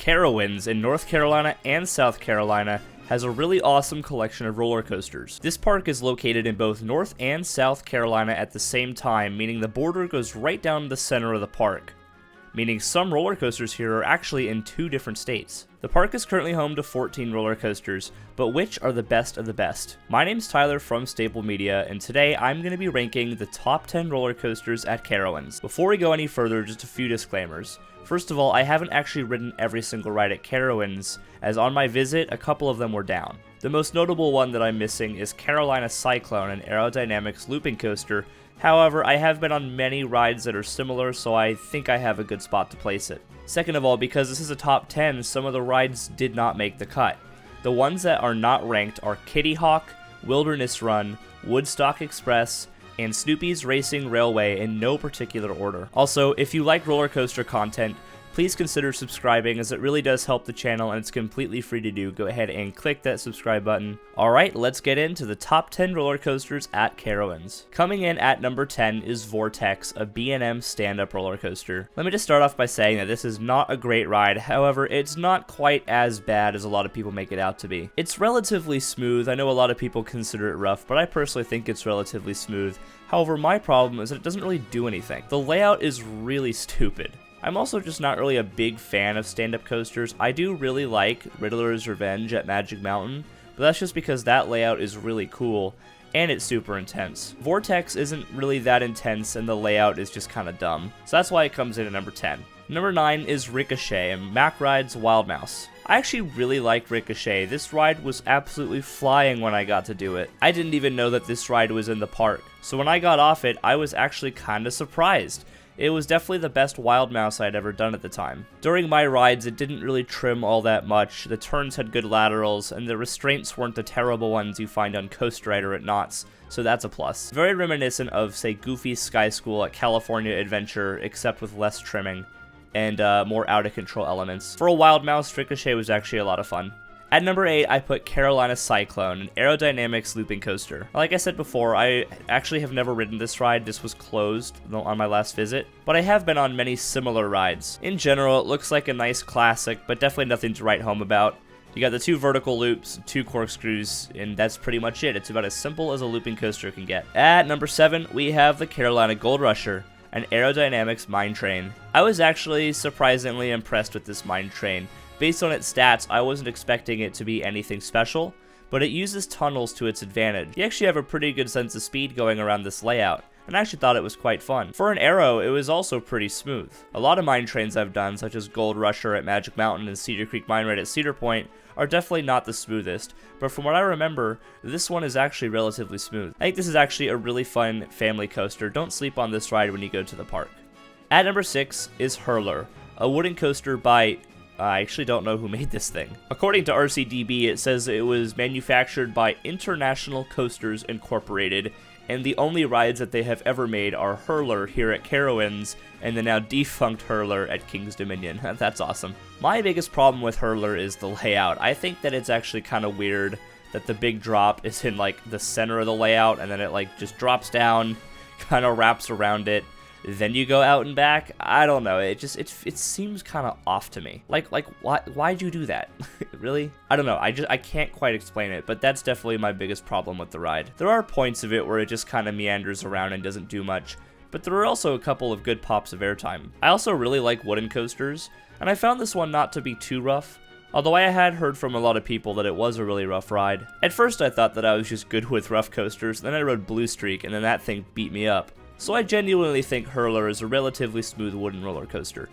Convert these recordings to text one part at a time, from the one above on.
Carowinds in North Carolina and South Carolina has a really awesome collection of roller coasters. This park is located in both North and South Carolina at the same time, meaning the border goes right down the center of the park, meaning some roller coasters here are actually in 2 different states. The park is currently home to 14 roller coasters, but which are the best of the best? My name's Tyler from Stable Media, and today I'm going to be ranking the top 10 roller coasters at Carowinds. Before we go any further, just a few disclaimers. First of all, I haven't actually ridden every single ride at Carowinds, as on my visit, a couple of them were down. The most notable one that I'm missing is Carolina Cyclone, an aerodynamics looping coaster. However, I have been on many rides that are similar, so I think I have a good spot to place it. Second of all, because this is a top 10, some of the rides did not make the cut. The ones that are not ranked are Kitty Hawk, Wilderness Run, Woodstock Express, and Snoopy's Racing Railway in no particular order. Also, if you like roller coaster content, please consider subscribing, as it really does help the channel and it's completely free to do. Go ahead and click that subscribe button. Alright, let's get into the top 10 roller coasters at Carowinds. Coming in at number 10 is Vortex, a B&M stand-up roller coaster. Let me just start off by saying that this is not a great ride, however, it's not quite as bad as a lot of people make it out to be. It's relatively smooth. I know a lot of people consider it rough, but I personally think it's relatively smooth. However, my problem is that it doesn't really do anything. The layout is really stupid. I'm also just not really a big fan of stand-up coasters. I do really like Riddler's Revenge at Magic Mountain, but that's just because that layout is really cool, and it's super intense. Vortex isn't really that intense, and the layout is just kind of dumb, so that's why it comes in at number 10. Number 9 is Ricochet and Mack Ride's Wild Mouse. I actually really like Ricochet. This ride was absolutely flying when I got to do it. I didn't even know that this ride was in the park, so when I got off it, I was actually kind of surprised. It was definitely the best Wild Mouse I'd ever done at the time. During my rides, it didn't really trim all that much, the turns had good laterals, and the restraints weren't the terrible ones you find on Coast Rider at Knott's, so that's a plus. Very reminiscent of, say, Goofy's Sky School at California Adventure, except with less trimming and more out-of-control elements. For a Wild Mouse, Ricochet was actually a lot of fun. At number 8, I put Carolina Cyclone, an aerodynamics looping coaster. Like I said before, I actually have never ridden this ride. This was closed on my last visit, but I have been on many similar rides. In general, it looks like a nice classic, but definitely nothing to write home about. You got the 2 vertical loops, 2 corkscrews, and that's pretty much it. It's about as simple as a looping coaster can get. At number 7, we have the Carolina Gold Rusher, an aerodynamics mine train. I was actually surprisingly impressed with this mine train. Based on its stats, I wasn't expecting it to be anything special, but it uses tunnels to its advantage. You actually have a pretty good sense of speed going around this layout, and I actually thought it was quite fun. For an aero, it was also pretty smooth. A lot of mine trains I've done, such as Gold Rusher at Magic Mountain and Cedar Creek Mine Ride at Cedar Point, are definitely not the smoothest, but from what I remember, this one is actually relatively smooth. I think this is actually a really fun family coaster. Don't sleep on this ride when you go to the park. At number 6 is Hurler, a wooden coaster by I actually don't know who made this thing. According to RCDB, it says it was manufactured by International Coasters Incorporated, and the only rides that they have ever made are Hurler here at Carowinds, and the now defunct Hurler at King's Dominion. That's awesome. My biggest problem with Hurler is the layout. I think that it's actually kind of weird that the big drop is in like the center of the layout, and then it like just drops down, kind of wraps around it. Then you go out and back. I don't know. It seems kind of off to me. Like why'd you do that? Really? I don't know. I can't quite explain it, but that's definitely my biggest problem with the ride. There are points of it where it just kind of meanders around and doesn't do much, but there are also a couple of good pops of airtime. I also really like wooden coasters, and I found this one not to be too rough, although I had heard from a lot of people that it was a really rough ride. At first I thought that I was just good with rough coasters, then I rode Blue Streak, and then that thing beat me up. So I genuinely think Hurler is a relatively smooth wooden roller coaster.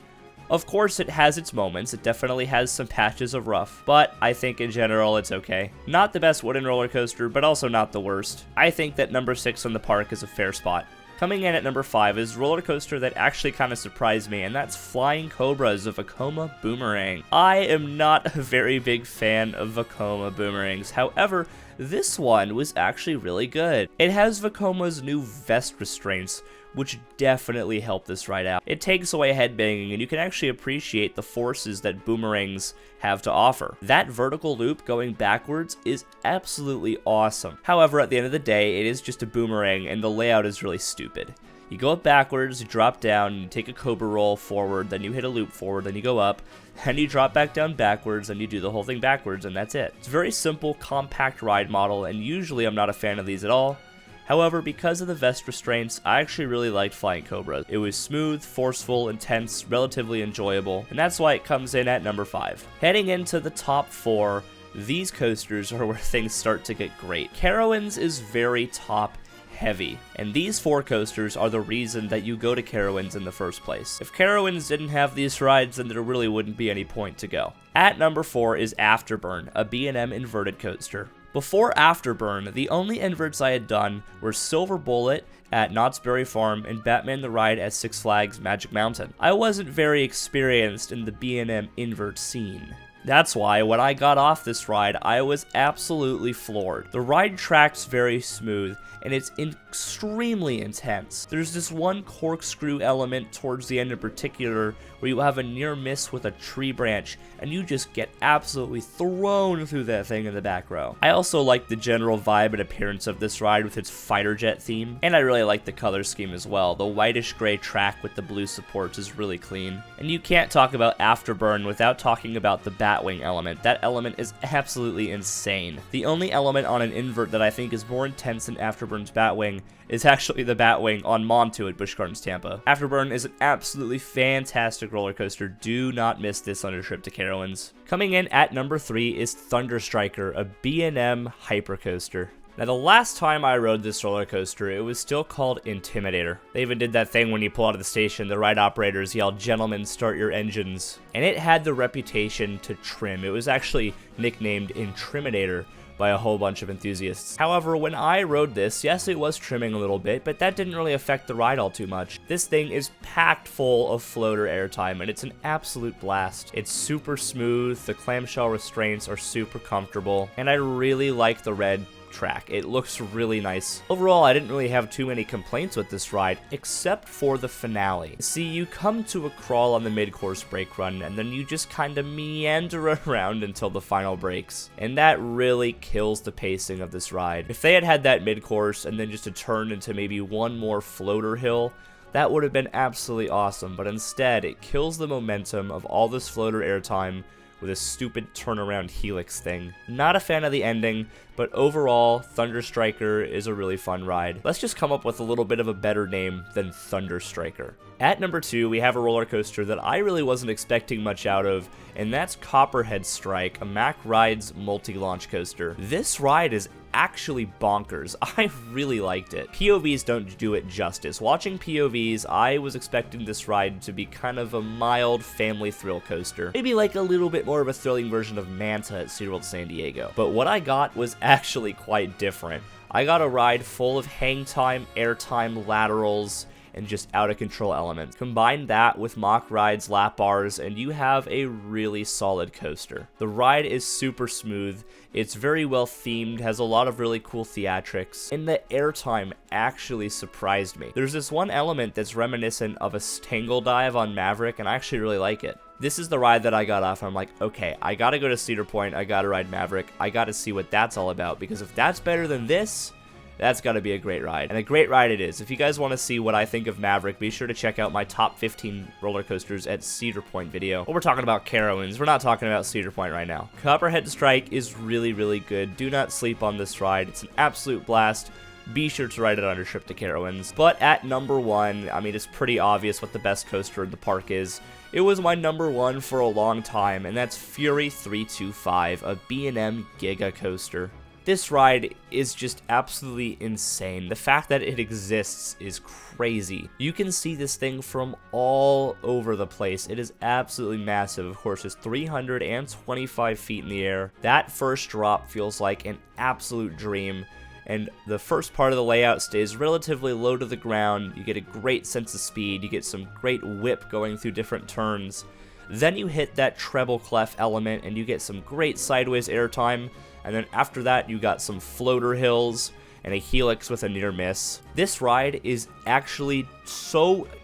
Of course, it has its moments. It definitely has some patches of rough, but I think in general it's okay. Not the best wooden roller coaster, but also not the worst. I think that number 6 on the park is a fair spot. Coming in at number 5 is a roller coaster that actually kind of surprised me, and that's Flying Cobra's Vekoma Boomerang. I am not a very big fan of Vekoma Boomerangs. However, this one was actually really good. It has Vekoma's new vest restraints, which definitely help this ride out. It takes away headbanging, and you can actually appreciate the forces that boomerangs have to offer. That vertical loop going backwards is absolutely awesome. However, at the end of the day, it is just a boomerang, and the layout is really stupid. You go up backwards, you drop down, you take a Cobra roll forward, then you hit a loop forward, then you go up, and you drop back down backwards, and you do the whole thing backwards, and that's it. It's a very simple, compact ride model, and usually I'm not a fan of these at all. However, because of the vest restraints, I actually really liked flying Cobra. It was smooth, forceful, intense, relatively enjoyable, and that's why it comes in at number 5. Heading into the top 4, these coasters are where things start to get great. Carowinds is very top heavy, and these 4 coasters are the reason that you go to Carowinds in the first place. If Carowinds didn't have these rides, then there really wouldn't be any point to go. At number 4 is Afterburn, a B&M inverted coaster. Before Afterburn, the only inverts I had done were Silver Bullet at Knott's Berry Farm and Batman the Ride at Six Flags Magic Mountain. I wasn't very experienced in the B&M invert scene. That's why when I got off this ride, I was absolutely floored. The ride tracks very smooth, and it's extremely intense. There's this one corkscrew element towards the end in particular where you have a near miss with a tree branch, and you just get absolutely thrown through that thing in the back row. I also like the general vibe and appearance of this ride with its fighter jet theme, and I really like the color scheme as well. The whitish gray track with the blue supports is really clean. And you can't talk about Afterburn without talking about the Batwing element. That element is absolutely insane. The only element on an invert that I think is more intense than Afterburn's Batwing is actually the Batwing on Montu at Busch Gardens Tampa. Afterburn is an absolutely fantastic roller coaster. Do not miss this on your trip to Carowinds. Coming in at number 3 is Thunder Striker, a B&M hypercoaster. Now, the last time I rode this roller coaster, it was still called Intimidator. They even did that thing when you pull out of the station, the ride operators yell, "Gentlemen, start your engines." And it had the reputation to trim. It was actually nicknamed Intimidator by a whole bunch of enthusiasts. However, when I rode this, yes, it was trimming a little bit, but that didn't really affect the ride all too much. This thing is packed full of floater airtime, and it's an absolute blast. It's super smooth, the clamshell restraints are super comfortable, and I really like the red track. It looks really nice. Overall, I didn't really have too many complaints with this ride, except for the finale. See, you come to a crawl on the mid-course brake run, and then you just kind of meander around until the final brakes, and that really kills the pacing of this ride. If they had had that mid-course and then just a turn into maybe one more floater hill, that would have been absolutely awesome, but instead, it kills the momentum of all this floater airtime with a stupid turnaround helix thing. Not a fan of the ending, but overall, Thunder Striker is a really fun ride. Let's just come up with a little bit of a better name than Thunder Striker. At number 2, we have a roller coaster that I really wasn't expecting much out of, and that's Copperhead Strike, a Mack Rides multi-launch coaster. This ride is actually bonkers. I really liked it. POVs don't do it justice. Watching POVs, I was expecting this ride to be kind of a mild family thrill coaster. Maybe like a little bit more of a thrilling version of Manta at SeaWorld San Diego. But what I got was actually quite different. I got a ride full of hang time, airtime, laterals, and just out-of-control elements. Combine that with Mack Rides lap bars, and you have a really solid coaster. The ride is super smooth, it's very well themed, has a lot of really cool theatrics, and the airtime actually surprised me. There's this one element that's reminiscent of a tangle dive on Maverick, and I actually really like it. This is the ride that I got off. I'm like, okay, I gotta go to Cedar Point, I gotta ride Maverick, I gotta see what that's all about, because if that's better than this, that's gotta be a great ride. And a great ride it is. If you guys want to see what I think of Maverick, be sure to check out my top 15 roller coasters at Cedar Point video. But we're talking about Carowinds, we're not talking about Cedar Point right now. Copperhead Strike is really, really good. Do not sleep on this ride. It's an absolute blast. Be sure to ride it on your trip to Carowinds. But at number 1, I mean, it's pretty obvious what the best coaster in the park is. It was my number 1 for a long time, and that's Fury 325, a B&M Giga coaster. This ride is just absolutely insane. The fact that it exists is crazy. You can see this thing from all over the place. It is absolutely massive. Of course, it's 325 feet in the air. That first drop feels like an absolute dream. And the first part of the layout stays relatively low to the ground. You get a great sense of speed. You get some great whip going through different turns. Then you hit that treble clef element and you get some great sideways airtime. And then after that, you got some floater hills. and a helix with a near miss. This ride is actually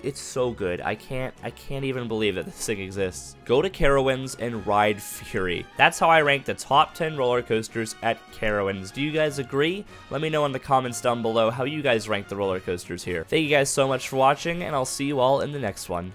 it's so good. I can't even believe that this thing exists. Go to Carowinds and ride Fury. That's how I rank the top 10 roller coasters at Carowinds. Do you guys agree? Let me know in the comments down below how you guys rank the roller coasters here. Thank you guys so much for watching, and I'll see you all in the next one.